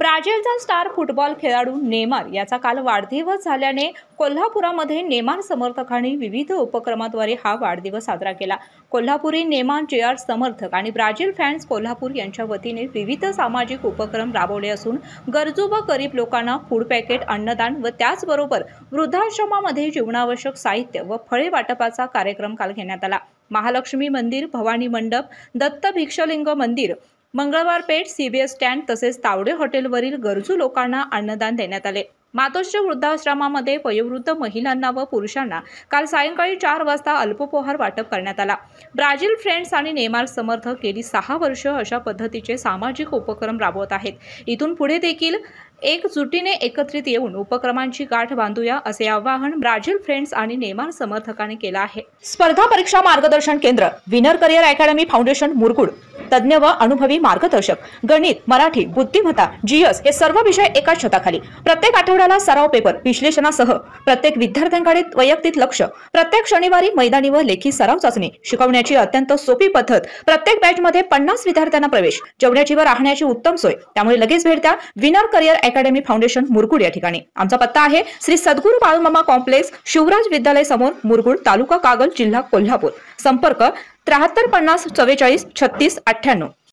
ब्राझीलचा star football खेळाडू Neymar याचा काल वाढदिवस झाल्याने कोल्हापुरामध्ये नेमार समर्थकांनी विविध उपक्रमाद्वारे हा वाढदिवस साजरा केला। कोल्हापुरी नेमार जेआर समर्थक आणि ब्राझील फॅन्स कोल्हापूर यांच्या वतीने विविध सामाजिक उपक्रम राबवले असून गरजू व गरीब लोकांना फूड पॅकेट, अन्नदान व त्याचबरोबर वृद्धाश्रमामध्ये जीवनावश्यक साहित्य व फळे वाटपाचा कार्यक्रम काल घेण्यात आला। महालक्ष्मी मंदिर, भवानी मंडप, दत्त भिक्षलिंग मंदिर, मंगळवार पेठ, सीबीएस स्टँड तसेच तावडे हॉटेलवरील गरजू लोकांना अन्नदान देण्यात आले। मातोश्री वृद्धाश्रमामध्ये वयोवृद्ध महिलांना व पुरुषांना काल सायंकाळी 4 वाजता अल्पोपहार वाटप करण्यात आला। ब्राझील फ्रेंड्स आणि नेमार समर्थक गेली 6 वर्ष अशा पद्धतीचे सामाजिक उपक्रम राबवत आहेत। इथून पुढे देखील एकजुटीने एकत्रित येऊन उपक्रमांची गाठ बांधूया असे आवाहन ब्राझील फ्रेंड्स आणि नेमार समर्थकांनी केले आहे। स्पर्धा परीक्षा मार्गदर्शन केंद्र, winner career academy foundation Murgud, तज्ञ व अनुभवी मार्गदर्शक, गणित, मराठी, बुद्धिमत्ता, जीएस हे सर्व विषय एकाच छताखाली। प्रत्येक आठवड्याला सराव पेपर विश्लेषणासह प्रत्येक विद्यार्थ्यांकडे वैयक्तिक लक्ष, प्रत्येक शनिवारी मैदानी व लेखी सराव चाचणी, शिकवण्याची अत्यंत सोपी पद्धत, प्रत्येक बॅचमध्ये 50 विद्यार्थ्यांना प्रवेश, जेवणाची व राहण्याची उत्तम सोय। त्यामुळे लगेच भेट द्या winner career academy foundation Murgud या ठिकाणी। आमचा पत्ता आहे श्री सद्गुरू बाळूमामा कॉम्प्लेक्स, शिवराज विद्यालय समोर, मुरगुड, तालुका कागल, जिल्हा कोल्हापूर। संपर्क 73 50 44 36 98।